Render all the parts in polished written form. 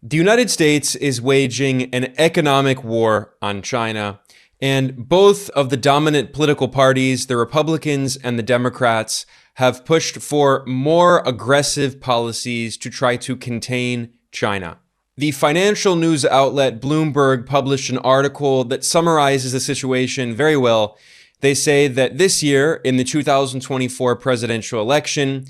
The United States is waging an economic war on China, and both of the dominant political parties, the Republicans and the Democrats, have pushed for more aggressive policies to try to contain China. The financial news outlet Bloomberg published an article that summarizes the situation very well. They say that this year, in the 2024 presidential election,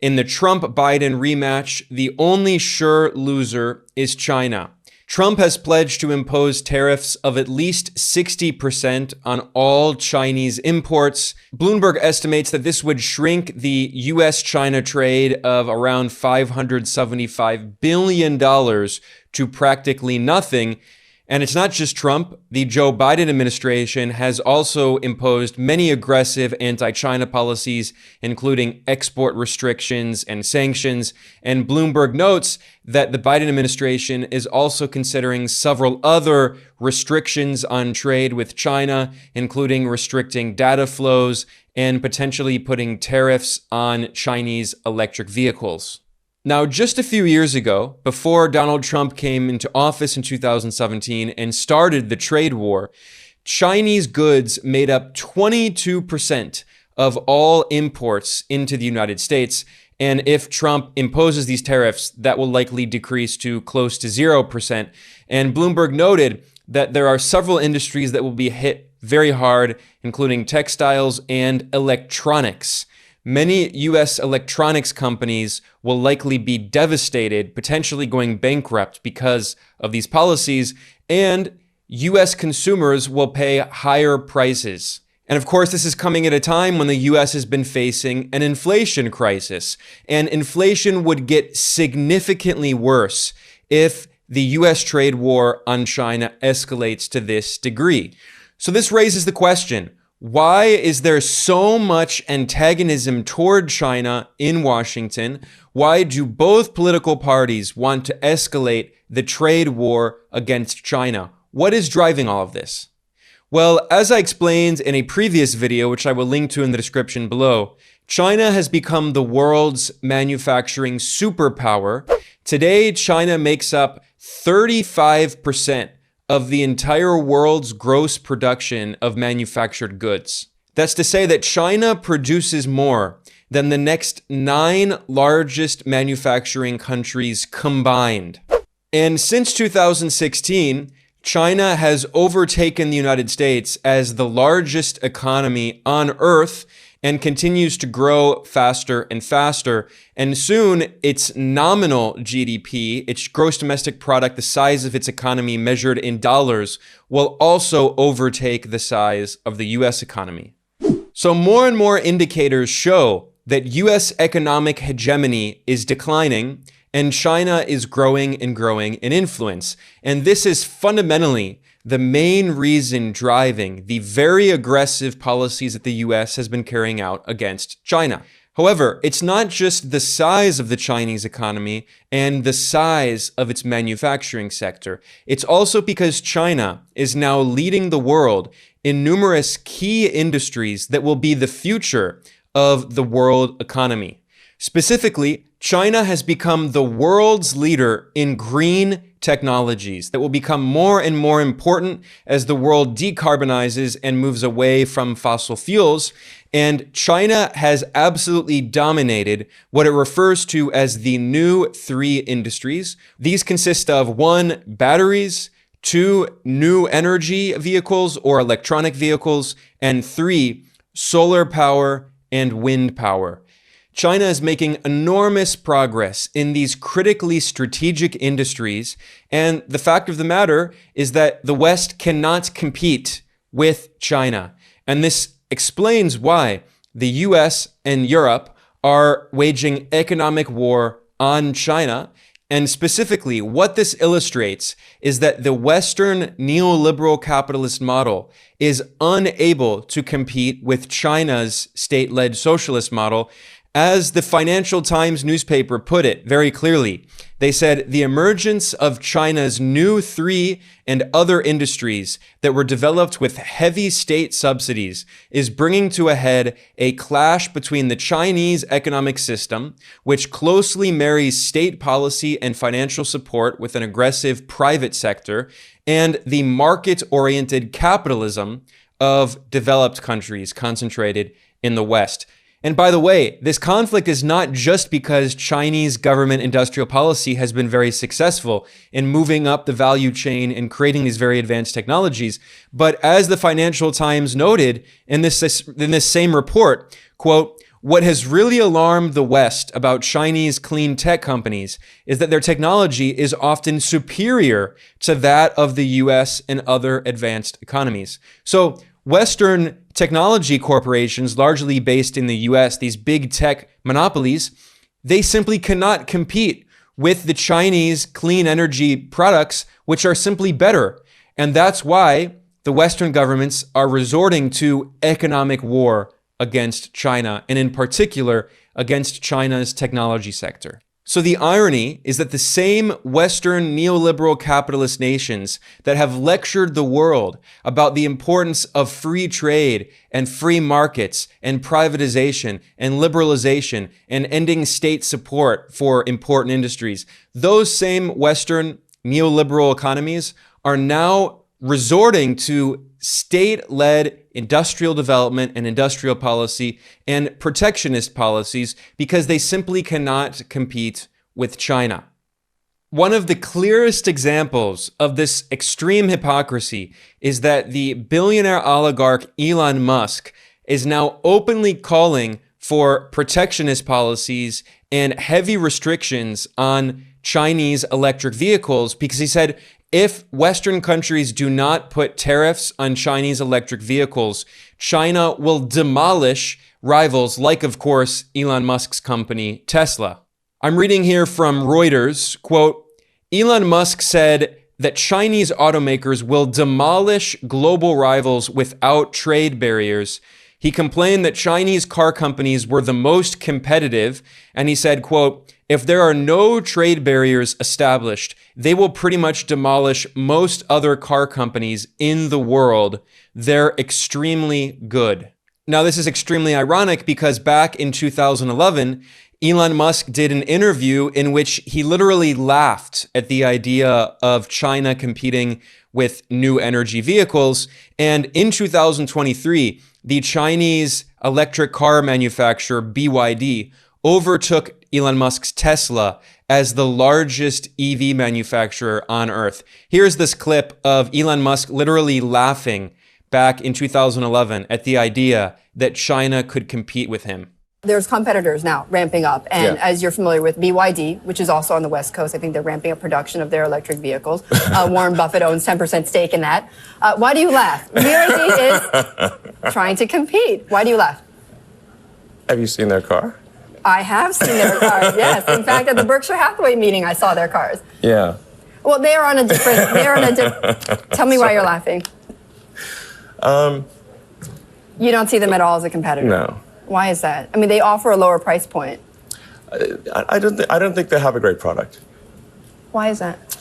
in the Trump-Biden rematch, the only sure loser is China. Trump has pledged to impose tariffs of at least 60% on all Chinese imports. Bloomberg estimates that this would shrink the US-China trade of around $575 billion to practically nothing. And it's not just Trump. The Joe Biden administration has also imposed many aggressive anti-China policies, including export restrictions and sanctions. And Bloomberg notes that the Biden administration is also considering several other restrictions on trade with China, including restricting data flows and potentially putting tariffs on Chinese electric vehicles. Now, just a few years ago, before Donald Trump came into office in 2017 and started the trade war, Chinese goods made up 22% of all imports into the United States. And if Trump imposes these tariffs, that will likely decrease to close to 0%. And Bloomberg noted that there are several industries that will be hit very hard, including textiles and electronics. Many U.S. electronics companies will likely be devastated, potentially going bankrupt because of these policies, and U.S. consumers will pay higher prices. And of course, this is coming at a time when the U.S. has been facing an inflation crisis, and inflation would get significantly worse if the U.S. trade war on China escalates to this degree. So this raises the question, why is there so much antagonism toward China in Washington? Why do both political parties want to escalate the trade war against China? What is driving all of this? Well, as I explained in a previous video, which I will link to in the description below, China has become the world's manufacturing superpower. Today, China makes up 35% of the entire world's gross production of manufactured goods. That's to say that China produces more than the next 9 largest manufacturing countries combined. And since 2016, China has overtaken the United States as the largest economy on Earth and continues to grow faster and faster. And soon, its nominal GDP, its gross domestic product, the size of its economy measured in dollars, will also overtake the size of the US economy. So more and more indicators show that US economic hegemony is declining and China is growing and growing in influence. And this is fundamentally the main reason driving the very aggressive policies that the US has been carrying out against China. However, it's not just the size of the Chinese economy and the size of its manufacturing sector. It's also because China is now leading the world in numerous key industries that will be the future of the world economy. Specifically, China has become the world's leader in green technologies that will become more and more important as the world decarbonizes and moves away from fossil fuels. And China has absolutely dominated what it refers to as the new 3 industries. These consist of 1, batteries, 2, new energy vehicles or electronic vehicles, and 3, solar power and wind power. China is making enormous progress in these critically strategic industries, and the fact of the matter is that the West cannot compete with China. And this explains why the US and Europe are waging economic war on China. And specifically, what this illustrates is that the Western neoliberal capitalist model is unable to compete with China's state-led socialist model. As the Financial Times newspaper put it very clearly, they said the emergence of China's new 3 and other industries that were developed with heavy state subsidies is bringing to a head a clash between the Chinese economic system, which closely marries state policy and financial support with an aggressive private sector, and the market-oriented capitalism of developed countries concentrated in the West. And by the way, this conflict is not just because Chinese government industrial policy has been very successful in moving up the value chain and creating these very advanced technologies, but as the Financial Times noted in this same report, quote, "What has really alarmed the West about Chinese clean tech companies is that their technology is often superior to that of the US and other advanced economies." So Western technology corporations, largely based in the US, these big tech monopolies, they simply cannot compete with the Chinese clean energy products, which are simply better. And that's why the Western governments are resorting to economic war against China, and in particular, against China's technology sector. So the irony is that the same Western neoliberal capitalist nations that have lectured the world about the importance of free trade and free markets and privatization and liberalization and ending state support for important industries, those same Western neoliberal economies are now resorting to state-led industrial development and industrial policy and protectionist policies because they simply cannot compete with China. One of the clearest examples of this extreme hypocrisy is that the billionaire oligarch Elon Musk is now openly calling for protectionist policies and heavy restrictions on Chinese electric vehicles because he said, if Western countries do not put tariffs on Chinese electric vehicles, China will demolish rivals like, of course, Elon Musk's company, Tesla. I'm reading here from Reuters, quote, Elon Musk said that Chinese automakers will demolish global rivals without trade barriers. He complained that Chinese car companies were the most competitive, and he said, quote, if there are no trade barriers established, they will pretty much demolish most other car companies in the world. They're extremely good. Now, this is extremely ironic because back in 2011, Elon Musk did an interview in which he literally laughed at the idea of China competing with new energy vehicles. And in 2023, the Chinese electric car manufacturer BYD overtook Elon Musk's Tesla as the largest EV manufacturer on Earth. Here's this clip of Elon Musk literally laughing back in 2011 at the idea that China could compete with him. There's competitors now ramping up. And as you're familiar with BYD, which is also on the West Coast, I think they're ramping up production of their electric vehicles. Warren Buffett owns 10% stake in that. Why do you laugh? BYD is trying to compete. Why do you laugh? Have you seen their car? I have seen their cars, yes. In fact, at the Berkshire Hathaway meeting, I saw their cars. Yeah. Well, they're on a different, tell me why you're laughing. You don't see them at all as a competitor? No. Why is that? I mean, they offer a lower price point. I don't think they have a great product. Why is that?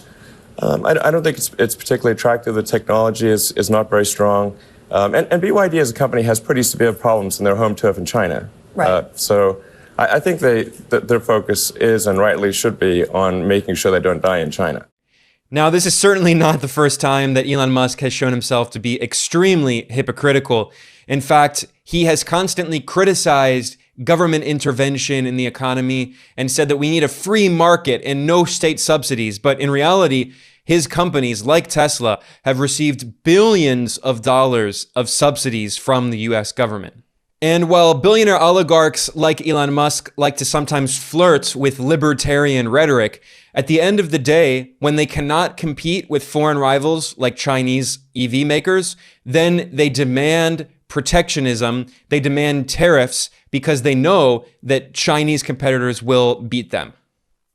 I don't think it's particularly attractive. The technology is not very strong. And BYD as a company has pretty severe problems in their home turf in China. Right. So I think their focus is, and rightly should be, on making sure they don't die in China. Now, this is certainly not the first time that Elon Musk has shown himself to be extremely hypocritical. In fact, he has constantly criticized government intervention in the economy and said that we need a free market and no state subsidies. But in reality, his companies, like Tesla, have received billions of dollars of subsidies from the US government. And while billionaire oligarchs like Elon Musk like to sometimes flirt with libertarian rhetoric, at the end of the day, when they cannot compete with foreign rivals like Chinese EV makers, then they demand protectionism, they demand tariffs because they know that Chinese competitors will beat them.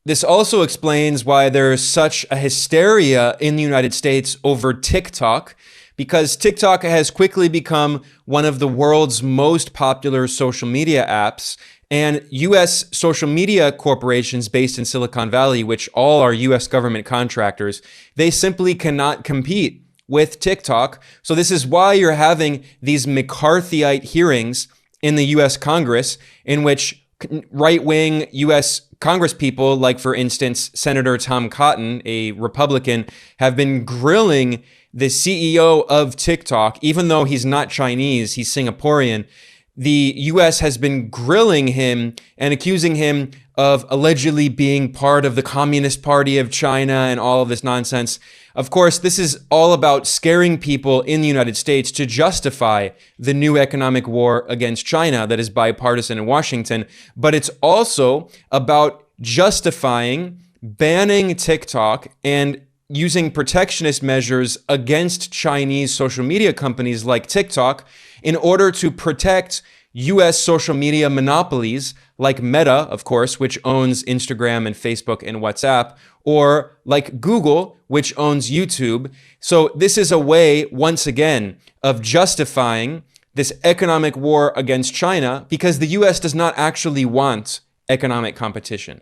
This also explains why there's such a hysteria in the United States over TikTok, because TikTok has quickly become one of the world's most popular social media apps. And US social media corporations based in Silicon Valley, which all are US government contractors, they simply cannot compete with TikTok. So this is why you're having these McCarthyite hearings in the US Congress in which right-wing US Congress people, like for instance, Senator Tom Cotton, a Republican, have been grilling the CEO of TikTok, even though he's not Chinese, he's Singaporean. The US has been grilling him and accusing him of allegedly being part of the Communist Party of China and all of this nonsense. Of course, this is all about scaring people in the United States to justify the new economic war against China that is bipartisan in Washington. But it's also about justifying banning TikTok and using protectionist measures against Chinese social media companies like TikTok in order to protect US social media monopolies like Meta, of course, which owns Instagram and Facebook and WhatsApp, or like Google, which owns YouTube. So this is a way, once again, of justifying this economic war against China because the US does not actually want economic competition.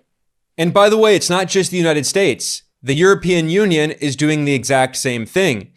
And by the way, it's not just the United States. The European Union is doing the exact same thing.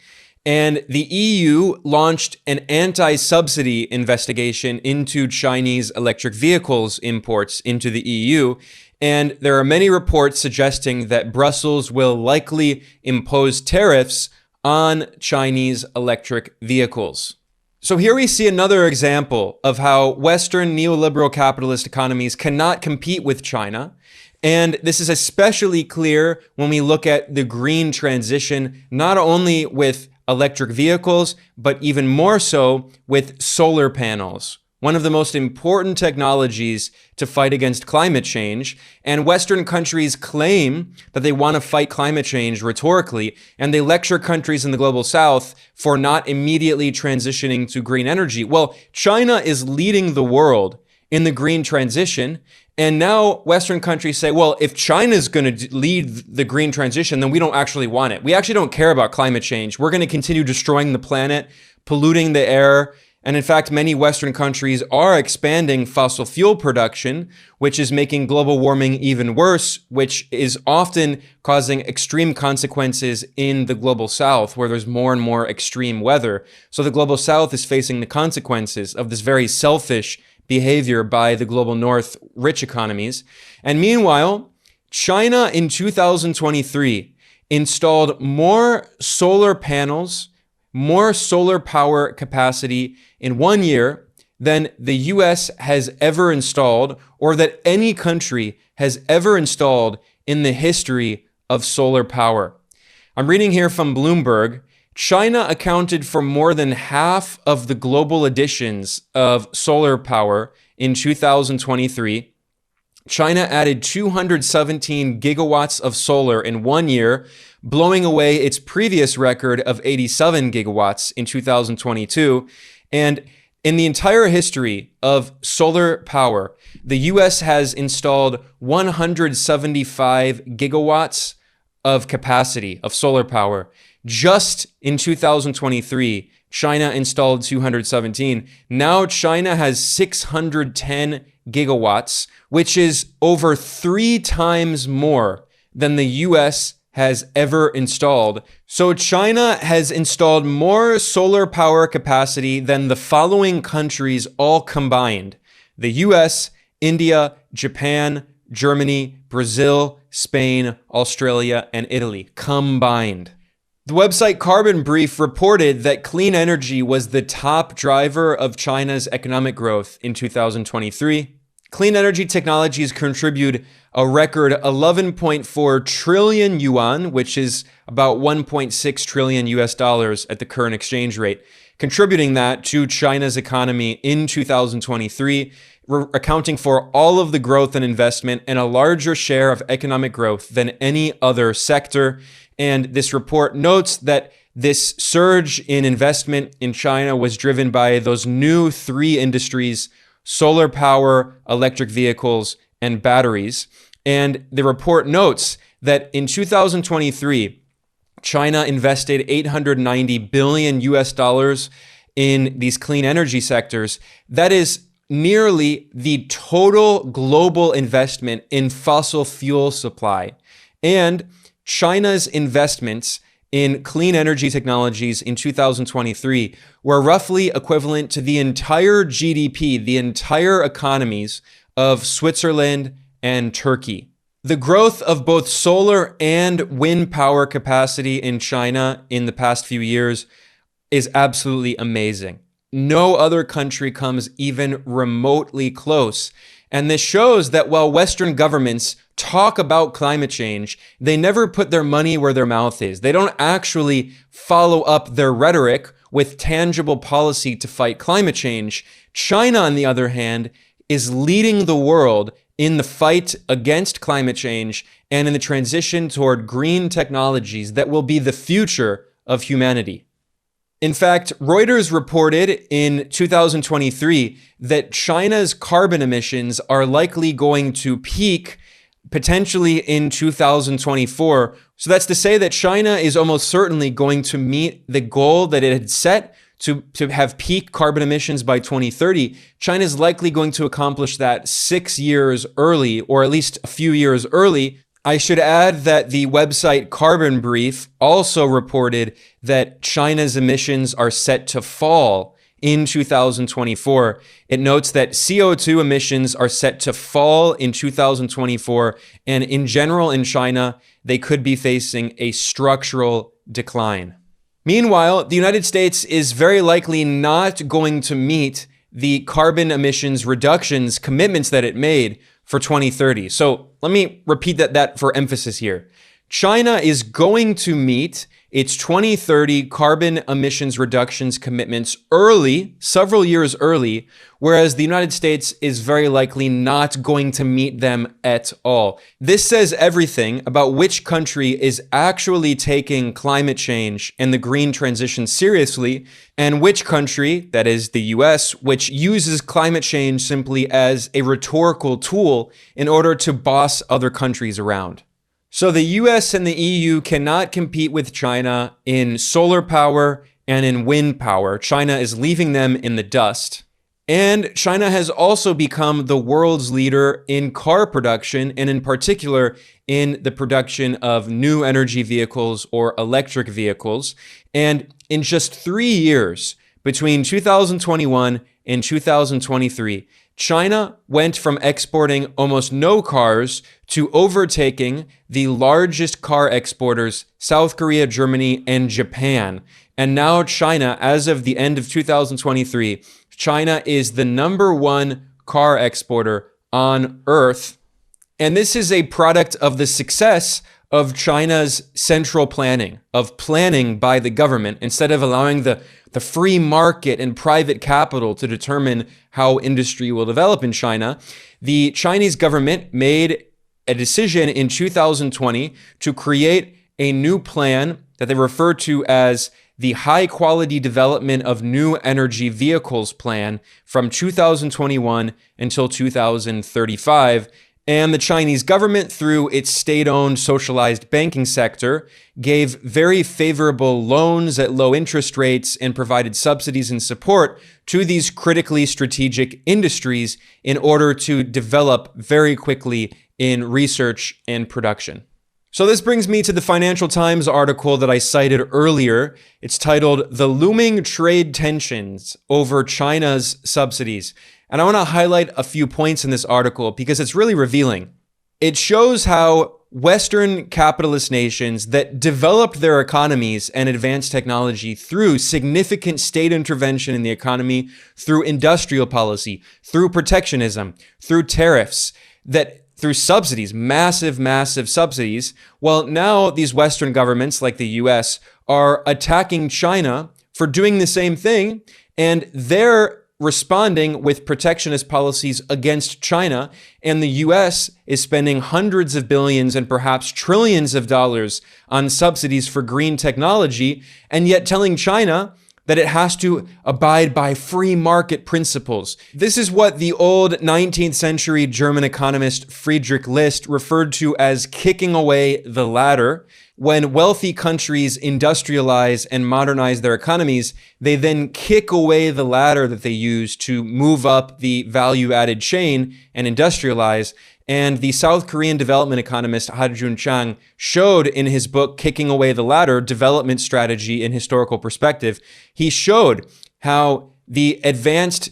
And the EU launched an anti-subsidy investigation into Chinese electric vehicles imports into the EU. And there are many reports suggesting that Brussels will likely impose tariffs on Chinese electric vehicles. So here we see another example of how Western neoliberal capitalist economies cannot compete with China. And this is especially clear when we look at the green transition, not only with electric vehicles, but even more so with solar panels, one of the most important technologies to fight against climate change. And Western countries claim that they want to fight climate change rhetorically, and they lecture countries in the global south for not immediately transitioning to green energy. Well, China is leading the world in the green transition. And now Western countries say, well, if China's going to lead the green transition, then we don't actually want it. We actually don't care about climate change. We're going to continue destroying the planet, polluting the air. And in fact, many Western countries are expanding fossil fuel production, which is making global warming even worse, which is often causing extreme consequences in the global south, where there's more and more extreme weather. So the global south is facing the consequences of this very selfish behavior by the global north rich economies. And meanwhile, China in 2023 installed more solar panels, more solar power capacity in 1 year than the US has ever installed, or that any country has ever installed in the history of solar power. I'm reading here from Bloomberg. China accounted for more than half of the global additions of solar power in 2023. China added 217 gigawatts of solar in 1 year, blowing away its previous record of 87 gigawatts in 2022. And in the entire history of solar power, the US has installed 175 gigawatts of capacity of solar power. Just in 2023, China installed 217. Now China has 610 gigawatts, which is over 3 times more than the US has ever installed. So China has installed more solar power capacity than the following countries all combined: the US, India, Japan, Germany, Brazil, Spain, Australia, and Italy combined. The website Carbon Brief reported that clean energy was the top driver of China's economic growth in 2023. Clean energy technologies contribute a record 11.4 trillion yuan, which is about 1.6 trillion US dollars at the current exchange rate, contributing that to China's economy in 2023, accounting for all of the growth and investment and a larger share of economic growth than any other sector. And this report notes that this surge in investment in China was driven by those new 3 industries: solar power, electric vehicles, and batteries. And the report notes that in 2023, China invested 890 billion US dollars in these clean energy sectors. That is nearly the total global investment in fossil fuel supply. And China's investments in clean energy technologies in 2023 were roughly equivalent to the entire GDP, the entire economies of Switzerland and Turkey. The growth of both solar and wind power capacity in China in the past few years is absolutely amazing. No other country comes even remotely close. And this shows that while Western governments talk about climate change, they never put their money where their mouth is. They don't actually follow up their rhetoric with tangible policy to fight climate change. China, on the other hand, is leading the world in the fight against climate change and in the transition toward green technologies that will be the future of humanity. In fact, Reuters reported in 2023 that China's carbon emissions are likely going to peak potentially in 2024. So that's to say that China is almost certainly going to meet the goal that it had set to have peak carbon emissions by 2030. China is likely going to accomplish that 6 years early, or at least a few years early. I should add that the website Carbon Brief also reported that China's emissions are set to fall in 2024. It notes that CO2 emissions are set to fall in 2024, and in general in China, they could be facing a structural decline. Meanwhile, the United States is very likely not going to meet the carbon emissions reductions commitments that it made for 2030. So let me repeat that for emphasis here. China is going to meet its 2030 carbon emissions reductions commitments early, several years early, whereas the United States is very likely not going to meet them at all. This says everything about which country is actually taking climate change and the green transition seriously, and which country, that is the US, which uses climate change simply as a rhetorical tool in order to boss other countries around. So the US and the EU cannot compete with China in solar power and in wind power. China is leaving them in the dust. And China has also become the world's leader in car production, and in particular in the production of new energy vehicles or electric vehicles. And in just 3 years, between 2021 and 2023, China went from exporting almost no cars to overtaking the largest car exporters, South Korea, Germany, and Japan. And now China, as of the end of 2023, China is the #1 car exporter on Earth. And this is a product of the success of China's central planning, of planning by the government, instead of allowing the free market and private capital to determine how industry will develop in China. The Chinese government made a decision in 2020 to create a new plan that they refer to as the High Quality Development of New Energy Vehicles Plan from 2021 until 2035. And the Chinese government, through its state-owned socialized banking sector, gave very favorable loans at low interest rates and provided subsidies and support to these critically strategic industries in order to develop very quickly in research and production. So this brings me to the Financial Times article that I cited earlier. It's titled "The Looming Trade Tensions Over China's Subsidies." And I want to highlight a few points in this article because it's really revealing. It shows how Western capitalist nations that developed their economies and advanced technology through significant state intervention in the economy, through industrial policy, through protectionism, through tariffs, through subsidies, massive subsidies. Well, now these Western governments like the US are attacking China for doing the same thing, and they're responding with protectionist policies against China, and the US is spending hundreds of billions and perhaps trillions of dollars on subsidies for green technology, and yet telling China that it has to abide by free market principles. This is what the old 19th century German economist Friedrich List referred to as kicking away the ladder. when wealthy countries industrialize and modernize their economies, they then kick away the ladder that they use to move up the value-added chain and industrialize. And the South Korean development economist Ha-Joon Chang showed in his book, Kicking Away the Ladder, Development Strategy in Historical Perspective, he showed how the advanced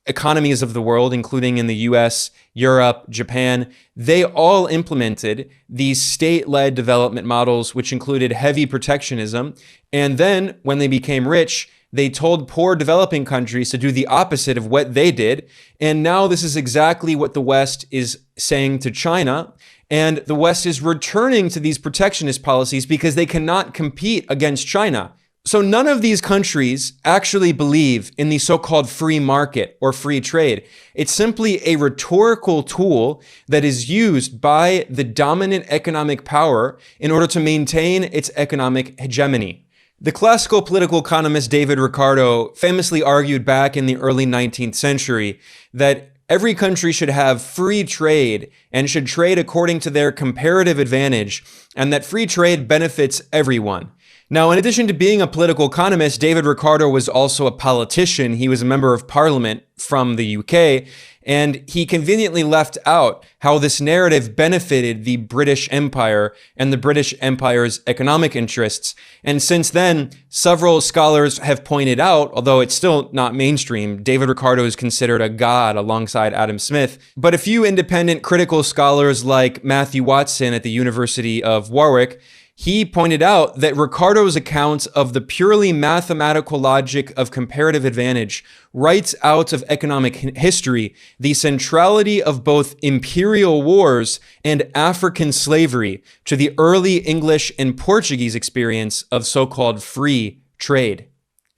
economies of the world, including in the US, Europe, Japan, they all implemented these state-led development models, which included heavy protectionism. And then when they became rich, they told poor developing countries to do the opposite of what they did. And now this is exactly what the West is saying to China. And the West is returning to these protectionist policies because they cannot compete against China. So none of these countries actually believe in the so-called free market or free trade. It's simply a rhetorical tool that is used by the dominant economic power in order to maintain its economic hegemony. The classical political economist David Ricardo famously argued back in the early 19th century that every country should have free trade and should trade according to their comparative advantage, and that free trade benefits everyone. Now, in addition to being a political economist, David Ricardo was also a politician. He was a member of parliament from the UK, and he conveniently left out how this narrative benefited the British Empire and the British Empire's economic interests. And since then, several scholars have pointed out, although it's still not mainstream, David Ricardo is considered a god alongside Adam Smith. But a few independent critical scholars like Matthew Watson at the University of Warwick, he pointed out that Ricardo's account of the purely mathematical logic of comparative advantage writes out of economic history the centrality of both imperial wars and African slavery to the early English and Portuguese experience of so-called free trade.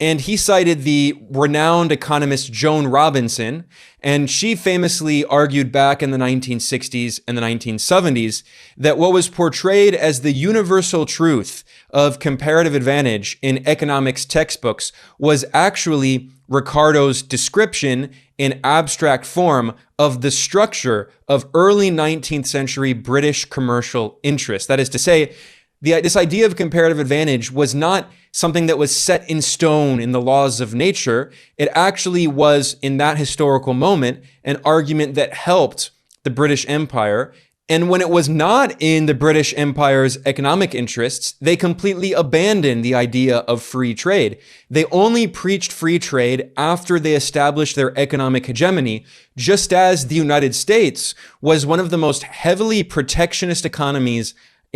And he cited the renowned economist Joan Robinson, and she famously argued back in the 1960s and the 1970s that what was portrayed as the universal truth of comparative advantage in economics textbooks was actually Ricardo's description in abstract form of the structure of early 19th century British commercial interests. That is to say, this idea of comparative advantage was not something that was set in stone in the laws of nature. It actually was, in that historical moment, an argument that helped the British Empire. And when it was not in the British Empire's economic interests, they completely abandoned the idea of free trade. They only preached free trade after they established their economic hegemony, just as the United States was one of the most heavily protectionist economies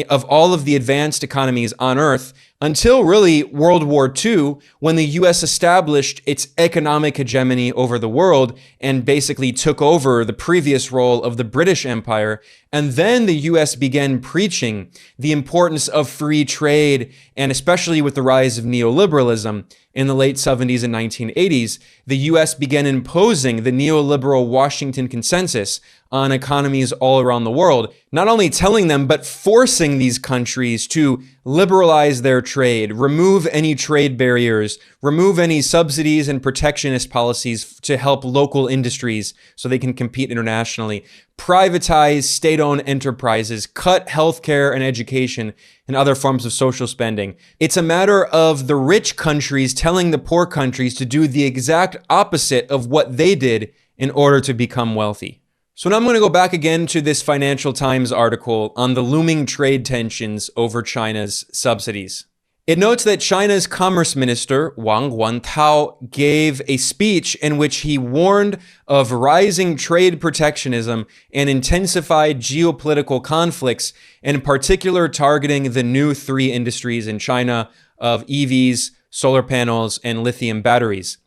of all of the advanced economies on Earth until really World War II, when the US established its economic hegemony over the world and basically took over the previous role of the British Empire. And then the US began preaching the importance of free trade, and especially with the rise of neoliberalism in the late 70s and 1980s, the US began imposing the neoliberal Washington Consensus on economies all around the world, not only telling them, but forcing these countries to liberalize their trade, remove any trade barriers, remove any subsidies and protectionist policies to help local industries so they can compete internationally, privatize state-owned enterprises, cut healthcare and education and other forms of social spending. It's a matter of the rich countries telling the poor countries to do the exact opposite of what they did in order to become wealthy. So now I'm going to go back again to this Financial Times article on the looming trade tensions over China's subsidies. It notes that China's Commerce Minister, Wang Wantao, gave a speech in which he warned of rising trade protectionism and intensified geopolitical conflicts, in particular targeting the new three industries in China of EVs, solar panels, and lithium batteries.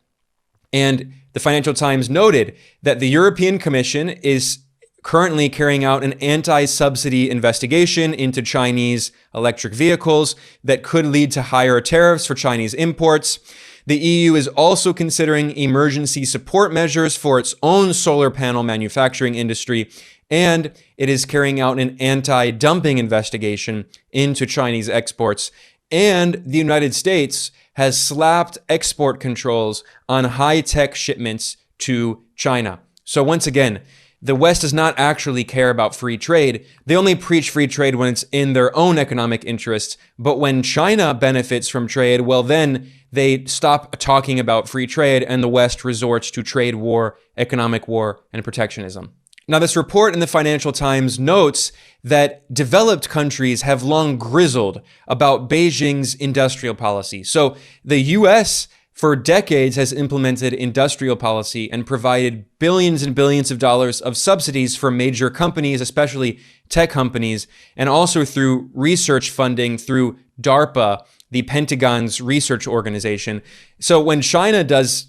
And the Financial Times noted that the European Commission is currently carrying out an anti-subsidy investigation into Chinese electric vehicles that could lead to higher tariffs for Chinese imports. The EU is also considering emergency support measures for its own solar panel manufacturing industry, and it is carrying out an anti-dumping investigation into Chinese exports. And the United States has slapped export controls on high-tech shipments to China. So once again, the West does not actually care about free trade. They only preach free trade when it's in their own economic interests. But when China benefits from trade, well, then they stop talking about free trade and the West resorts to trade war, economic war, and protectionism. Now, this report in the Financial Times notes that developed countries have long grizzled about Beijing's industrial policy. So the US for decades has implemented industrial policy and provided billions and billions of dollars of subsidies for major companies, especially tech companies, and also through research funding through DARPA, the Pentagon's research organization. So when China does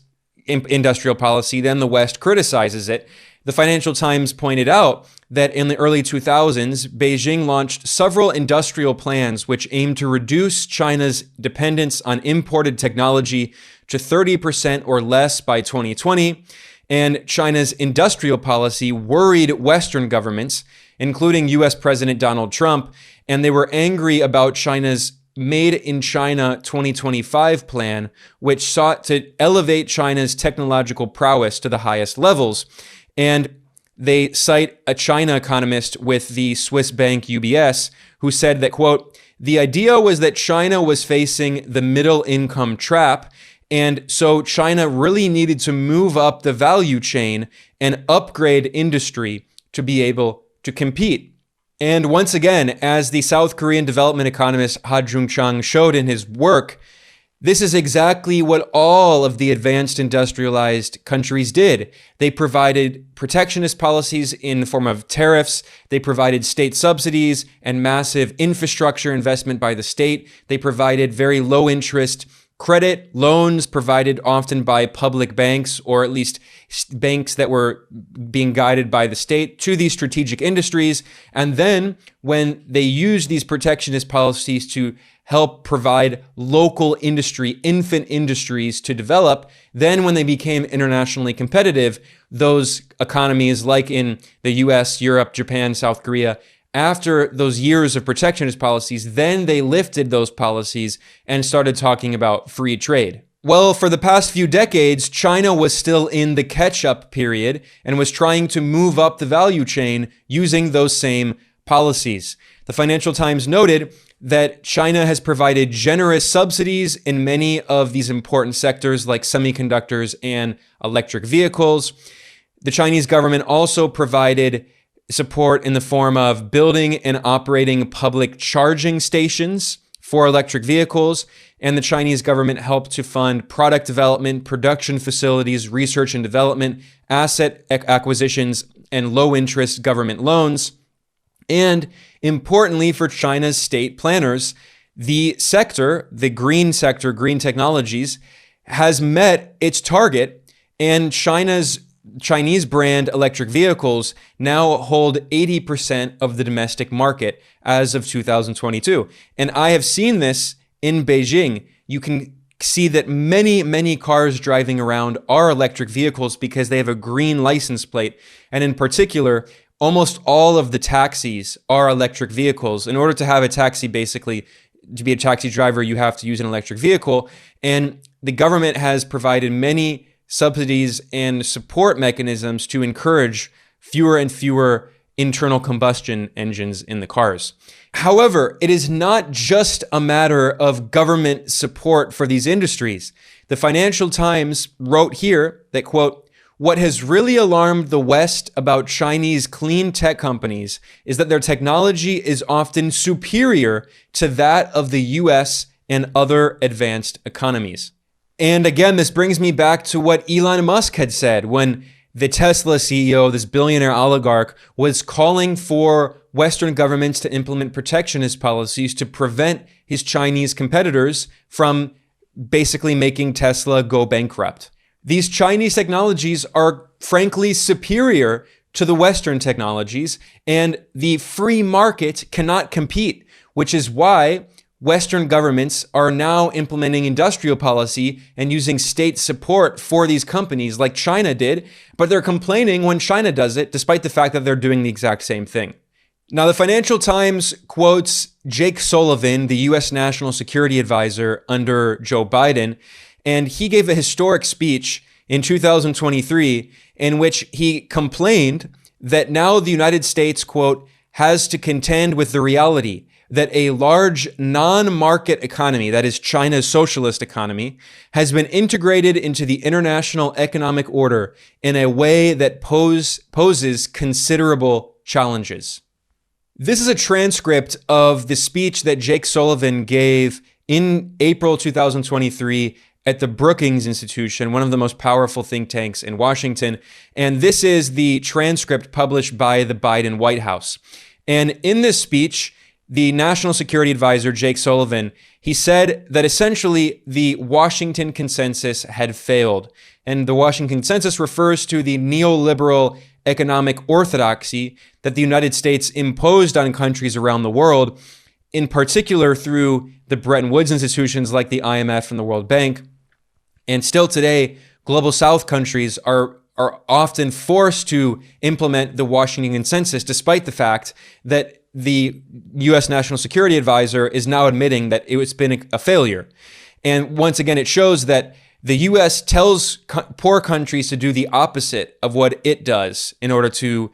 industrial policy, then the West criticizes it. The Financial Times pointed out that in the early 2000s, Beijing launched several industrial plans which aimed to reduce China's dependence on imported technology to 30% or less by 2020. And China's industrial policy worried Western governments, including US President Donald Trump, and they were angry about China's Made in China 2025 plan, which sought to elevate China's technological prowess to the highest levels. And they cite a China economist with the Swiss bank UBS who said that, quote, the idea was that China was facing the middle income trap. And so China really needed to move up the value chain and upgrade industry to be able to compete. And once again, as the South Korean development economist Ha Jung-chang showed in his work, this is exactly what all of the advanced industrialized countries did. They provided protectionist policies in the form of tariffs. They provided state subsidies and massive infrastructure investment by the state. They provided very low interest credit loans provided often by public banks, or at least banks that were being guided by the state, to these strategic industries. And then when they used these protectionist policies to help provide local industry, infant industries to develop, then when they became internationally competitive, those economies like in the US, Europe, Japan, South Korea, after those years of protectionist policies, then they lifted those policies and started talking about free trade. Well, for the past few decades, China was still in the catch-up period and was trying to move up the value chain using those same policies. The Financial Times noted that China has provided generous subsidies in many of these important sectors like semiconductors and electric vehicles. The Chinese government also provided support in the form of building and operating public charging stations for electric vehicles, and the Chinese government helped to fund product development, production facilities, research and development, asset acquisitions, and low-interest government loans. And importantly for China's state planners, the sector, the green sector, green technologies, has met its target, and Chinese brand electric vehicles now hold 80% of the domestic market as of 2022. And I have seen this in Beijing. You can see that many cars driving around are electric vehicles because they have a green license plate. And in particular, almost all of the taxis are electric vehicles. In order to have a taxi, basically, to be a taxi driver, you have to use an electric vehicle. And the government has provided many subsidies and support mechanisms to encourage fewer and fewer internal combustion engines in the cars. However, it is not just a matter of government support for these industries. The Financial Times wrote here that, quote, what has really alarmed the West about Chinese clean tech companies is that their technology is often superior to that of the US and other advanced economies. And again, this brings me back to what Elon Musk had said when the Tesla CEO, this billionaire oligarch, was calling for Western governments to implement protectionist policies to prevent his Chinese competitors from basically making Tesla go bankrupt. These Chinese technologies are frankly superior to the Western technologies, and the free market cannot compete, which is why Western governments are now implementing industrial policy and using state support for these companies like China did, but they're complaining when China does it, despite the fact that they're doing the exact same thing. Now, the Financial Times quotes Jake Sullivan, the U.S. National Security Advisor under Joe Biden, and he gave a historic speech in 2023 in which he complained that now the United States, quote, has to contend with the reality that a large non-market economy, that is China's socialist economy, has been integrated into the international economic order in a way that poses considerable challenges. This is a transcript of the speech that Jake Sullivan gave in April 2023 at the Brookings Institution, one of the most powerful think tanks in Washington. And this is the transcript published by the Biden White House. And in this speech, the National Security Advisor, Jake Sullivan, he said that essentially the Washington Consensus had failed. And the Washington Consensus refers to the neoliberal economic orthodoxy that the United States imposed on countries around the world, in particular through the Bretton Woods institutions like the IMF and the World Bank. And still today, Global South countries are often forced to implement the Washington Consensus, despite the fact that the U.S. National Security Advisor is now admitting that it's been a failure. And once again, it shows that the U.S. tells poor countries to do the opposite of what it does in order to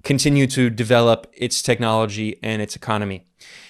continue to develop its technology and its economy.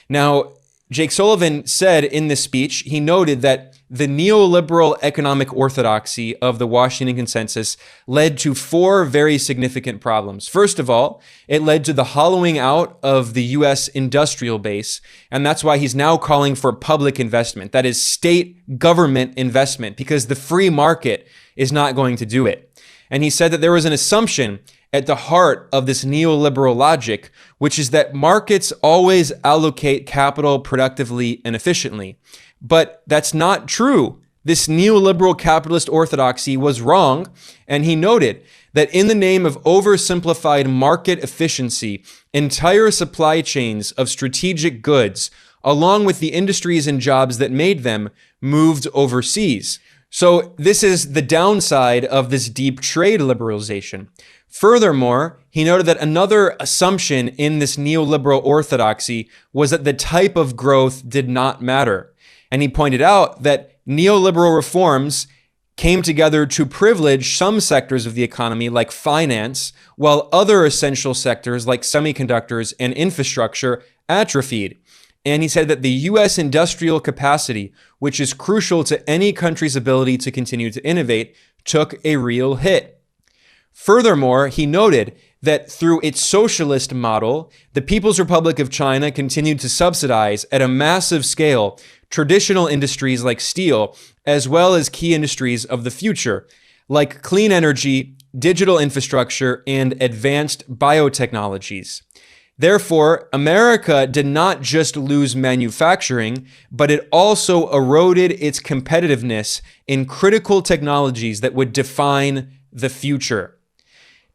Now, Jake Sullivan said in this speech, he noted that the neoliberal economic orthodoxy of the Washington Consensus led to four very significant problems. First of all, it led to the hollowing out of the U.S. industrial base, and that's why he's now calling for public investment, that is state government investment, because the free market is not going to do it. And he said that there was an assumption at the heart of this neoliberal logic, which is that markets always allocate capital productively and efficiently. But that's not true. This neoliberal capitalist orthodoxy was wrong, and he noted that in the name of oversimplified market efficiency, entire supply chains of strategic goods, along with the industries and jobs that made them, moved overseas. So this is the downside of this deep trade liberalization. Furthermore, he noted that another assumption in this neoliberal orthodoxy was that the type of growth did not matter. And he pointed out that neoliberal reforms came together to privilege some sectors of the economy, like finance, while other essential sectors, like semiconductors and infrastructure, atrophied. And he said that the U.S. industrial capacity, which is crucial to any country's ability to continue to innovate, took a real hit. Furthermore, he noted that through its socialist model, the People's Republic of China continued to subsidize at a massive scale traditional industries like steel, as well as key industries of the future, like clean energy, digital infrastructure, and advanced biotechnologies. Therefore, America did not just lose manufacturing, but it also eroded its competitiveness in critical technologies that would define the future.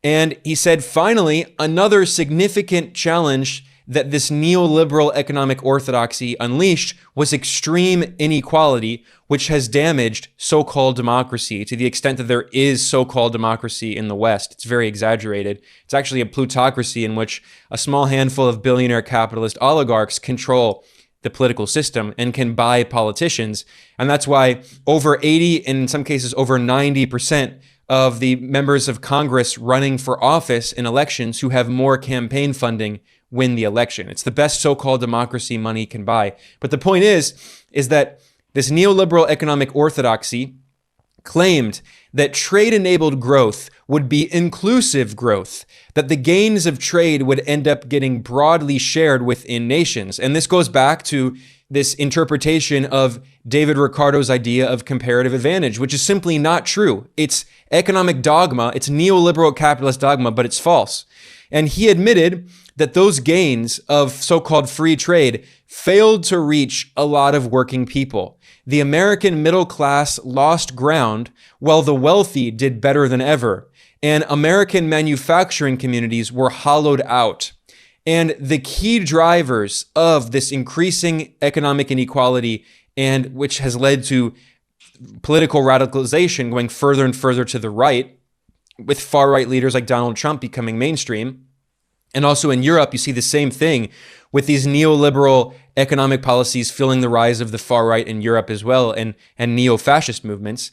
And he said, finally, another significant challenge that this neoliberal economic orthodoxy unleashed was extreme inequality, which has damaged so-called democracy to the extent that there is so-called democracy in the West. It's very exaggerated. It's actually a plutocracy in which a small handful of billionaire capitalist oligarchs control the political system and can buy politicians. And that's why over 80, and in some cases over 90% of the members of Congress running for office in elections who have more campaign funding win the election. It's the best so-called democracy money can buy. But the point is that this neoliberal economic orthodoxy claimed that trade-enabled growth would be inclusive growth, that the gains of trade would end up getting broadly shared within nations. And this goes back to this interpretation of David Ricardo's idea of comparative advantage, which is simply not true. It's economic dogma, it's neoliberal capitalist dogma, but it's false. And he admitted that those gains of so-called free trade failed to reach a lot of working people. The American middle class lost ground while the wealthy did better than ever. And American manufacturing communities were hollowed out. And the key drivers of this increasing economic inequality, and which has led to political radicalization going further and further to the right, with far-right leaders like Donald Trump becoming mainstream. And also in Europe, you see the same thing with these neoliberal economic policies fueling the rise of the far-right in Europe as well, and neo-fascist movements.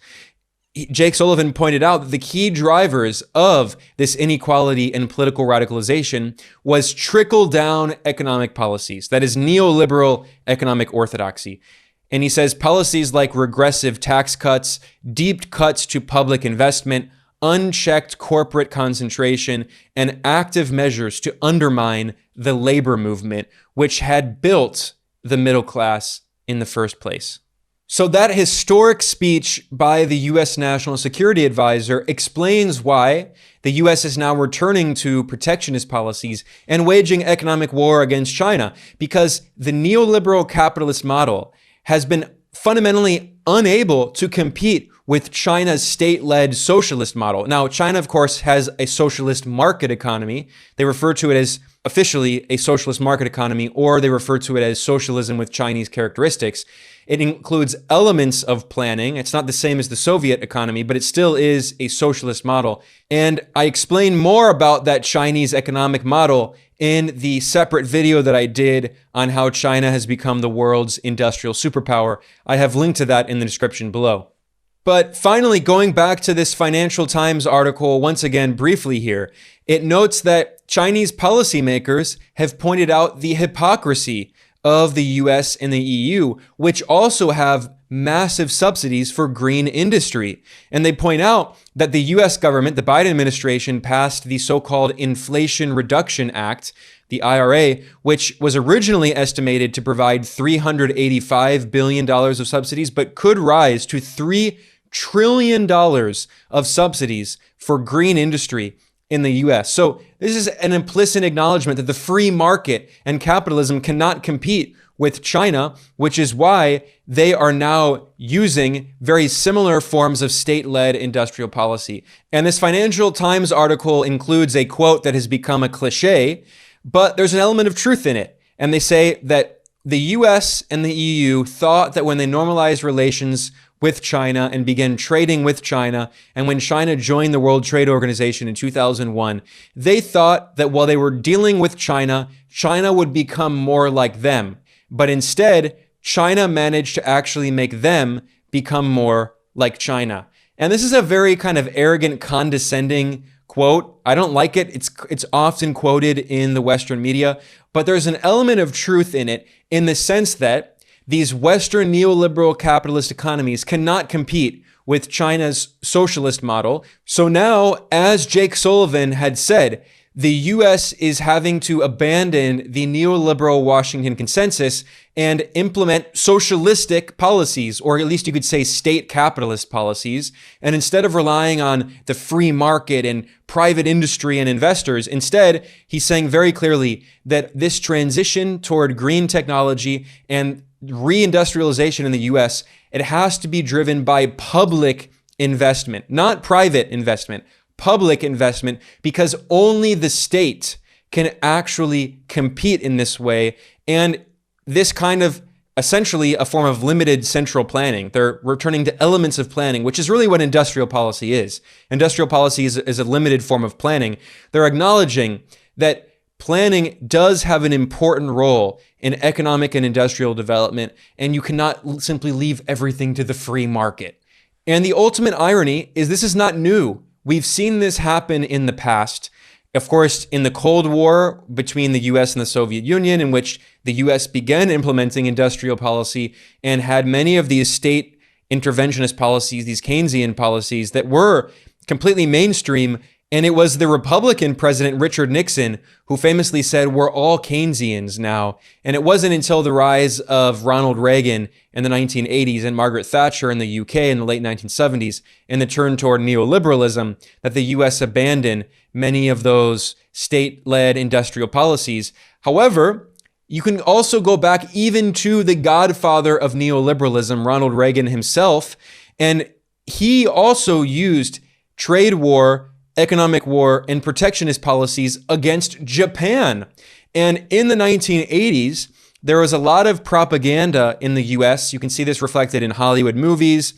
Jake Sullivan pointed out that the key drivers of this inequality and political radicalization was trickle-down economic policies. That is neoliberal economic orthodoxy. And he says policies like regressive tax cuts, deep cuts to public investment, unchecked corporate concentration, and active measures to undermine the labor movement, which had built the middle class in the first place. So that historic speech by the U.S. National Security Advisor explains why the U.S. is now returning to protectionist policies and waging economic war against China, because the neoliberal capitalist model has been fundamentally unable to compete with China's state-led socialist model. Now, China, of course, has a socialist market economy. They refer to it as officially a socialist market economy, or they refer to it as socialism with Chinese characteristics. It includes elements of planning. It's not the same as the Soviet economy, but it still is a socialist model. And I explain more about that Chinese economic model in the separate video that I did on how China has become the world's industrial superpower. I have linked to that in the description below. But finally, going back to this Financial Times article once again briefly here, it notes that Chinese policymakers have pointed out the hypocrisy of the US and the EU, which also have massive subsidies for green industry. And they point out that the US government, the Biden administration, passed the so-called Inflation Reduction Act, the IRA, which was originally estimated to provide $385 billion of subsidies, but could rise to $3 trillion of subsidies for green industry in the US. So this is an implicit acknowledgement that the free market and capitalism cannot compete with China, which is why they are now using very similar forms of state-led industrial policy. And this Financial Times article includes a quote that has become a cliche, but there's an element of truth in it. And they say that the US and the EU thought that when they normalized relations with China and began trading with China, and when China joined the World Trade Organization in 2001, they thought that while they were dealing with China, China would become more like them. But instead, China managed to actually make them become more like China. And this is a very kind of arrogant, condescending quote. I don't like it. It's often quoted in the Western media, but there's an element of truth in it, in the sense that these Western neoliberal capitalist economies cannot compete with China's socialist model. So now, as Jake Sullivan had said, the US is having to abandon the neoliberal Washington consensus and implement socialistic policies, or at least you could say state capitalist policies. And instead of relying on the free market and private industry and investors, instead, he's saying very clearly that this transition toward green technology and reindustrialization in the US, it has to be driven by public investment, not private investment, public investment, because only the state can actually compete in this way. And this kind of essentially a form of limited central planning. They're returning to elements of planning, which is really what industrial policy is. Industrial policy is a limited form of planning. They're acknowledging that planning does have an important role in economic and industrial development, and you cannot simply leave everything to the free market. And the ultimate irony is this is not new. We've seen this happen in the past. Of course, in the Cold War between the US and the Soviet Union, in which the US began implementing industrial policy and had many of these state interventionist policies, these Keynesian policies that were completely mainstream. And it was the Republican president, Richard Nixon, who famously said, "We're all Keynesians now." And it wasn't until the rise of Ronald Reagan in the 1980s and Margaret Thatcher in the UK in the late 1970s and the turn toward neoliberalism that the US abandoned many of those state-led industrial policies. However, you can also go back even to the godfather of neoliberalism, Ronald Reagan himself, and he also used trade war, economic war, and protectionist policies against Japan. And in the 1980s, there was a lot of propaganda in the US. You can see this reflected in Hollywood movies.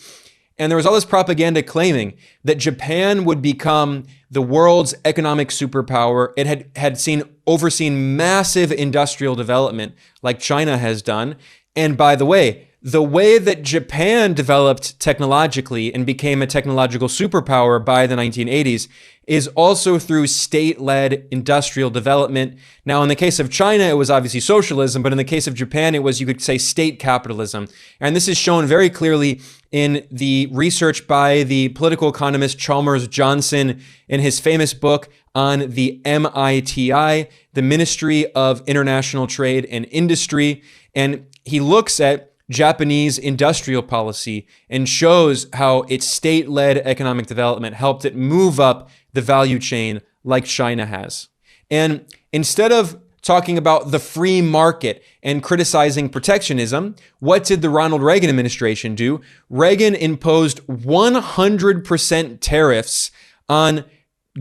And there was all this propaganda claiming that Japan would become the world's economic superpower. It had overseen massive industrial development like China has done. And by the way, the way that Japan developed technologically and became a technological superpower by the 1980s is also through state-led industrial development. Now, in the case of China, it was obviously socialism, but in the case of Japan, it was, you could say, state capitalism. And this is shown very clearly in the research by the political economist Chalmers Johnson in his famous book on the MITI, the Ministry of International Trade and Industry. And he looks at Japanese industrial policy and shows how its state-led economic development helped it move up the value chain like China has. And instead of talking about the free market and criticizing protectionism, what did the Ronald Reagan administration do? Reagan imposed 100% tariffs on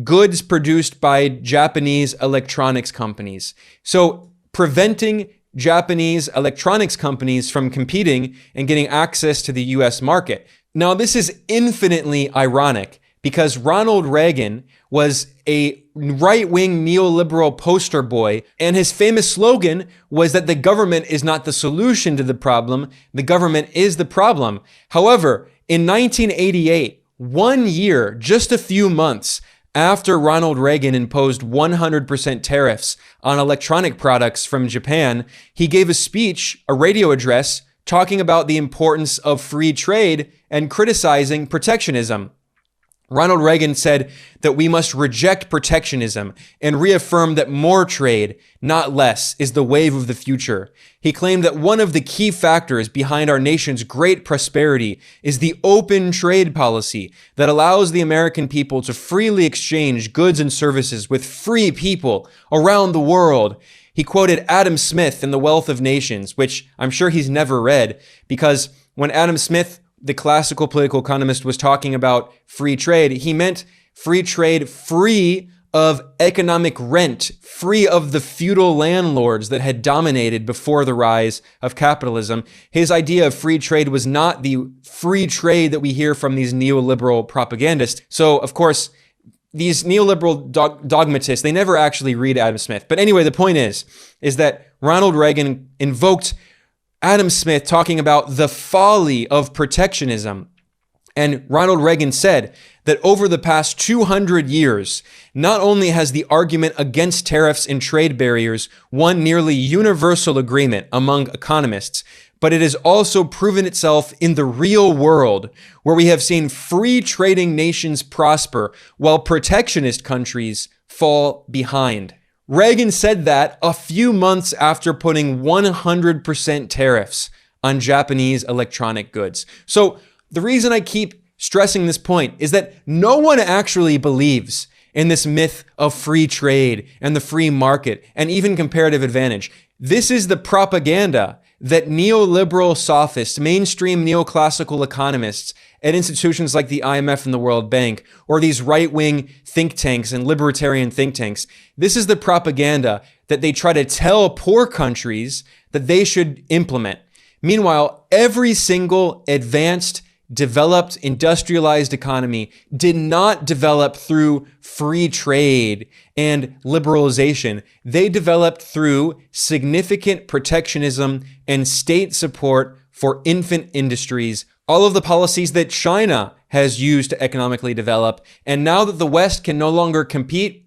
goods produced by Japanese electronics companies. So preventing Japanese electronics companies from competing and getting access to the US market. Now, this is infinitely ironic because Ronald Reagan was a right-wing neoliberal poster boy, and his famous slogan was that the government is not the solution to the problem, the government is the problem. However, in 1988, 1 year, just a few months after Ronald Reagan imposed 100% tariffs on electronic products from Japan, he gave a speech, a radio address, talking about the importance of free trade and criticizing protectionism. Ronald Reagan said that we must reject protectionism and reaffirm that more trade, not less, is the wave of the future. He claimed that one of the key factors behind our nation's great prosperity is the open trade policy that allows the American people to freely exchange goods and services with free people around the world. He quoted Adam Smith in The Wealth of Nations, which I'm sure he's never read, because when Adam Smith, the classical political economist, was talking about free trade, he meant free trade free of economic rent, free of the feudal landlords that had dominated before the rise of capitalism. His idea of free trade was not the free trade that we hear from these neoliberal propagandists. So, of course, these neoliberal dogmatists, they never actually read Adam Smith. But anyway, the point is that Ronald Reagan invoked Adam Smith talking about the folly of protectionism. And Ronald Reagan said that over the past 200 years, not only has the argument against tariffs and trade barriers won nearly universal agreement among economists, but it has also proven itself in the real world, where we have seen free trading nations prosper while protectionist countries fall behind. Reagan said that a few months after putting 100% tariffs on Japanese electronic goods. So the reason I keep stressing this point is that no one actually believes in this myth of free trade and the free market and even comparative advantage. This is the propaganda that neoliberal sophists, mainstream neoclassical economists at institutions like the IMF and the World Bank, or these right-wing think tanks and libertarian think tanks, this is the propaganda that they try to tell poor countries that they should implement. Meanwhile, every single advanced, developed, industrialized economy did not develop through free trade and liberalization. They developed through significant protectionism and state support for infant industries, all of the policies that China has used to economically develop. And now that the West can no longer compete,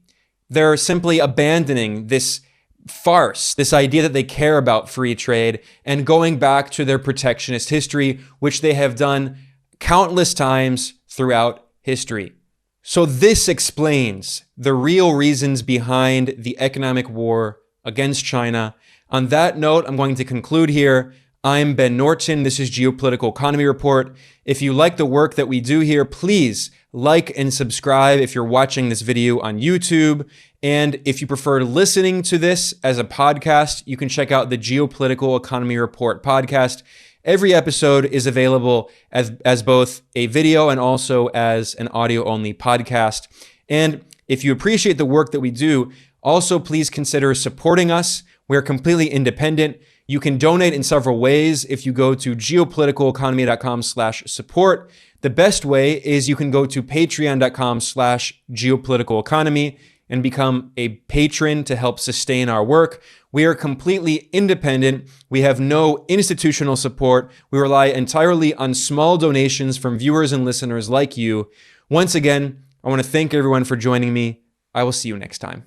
they're simply abandoning this farce, this idea that they care about free trade, and going back to their protectionist history, which they have done countless times throughout history. So this explains the real reasons behind the economic war against China. On that note, I'm going to conclude here. I'm Ben Norton. This is Geopolitical Economy Report. If you like the work that we do here, please like and subscribe if you're watching this video on YouTube. And if you prefer listening to this as a podcast, you can check out the Geopolitical Economy Report podcast. Every episode is available as both a video and also as an audio-only podcast. And if you appreciate the work that we do, also please consider supporting us. We're completely independent. You can donate in several ways if you go to geopoliticaleconomy.com/support. The best way is you can go to patreon.com/geopoliticaleconomy. and become a patron to help sustain our work. We are completely independent. We have no institutional support. We rely entirely on small donations from viewers and listeners like you. Once again, I want to thank everyone for joining me. I will see you next time.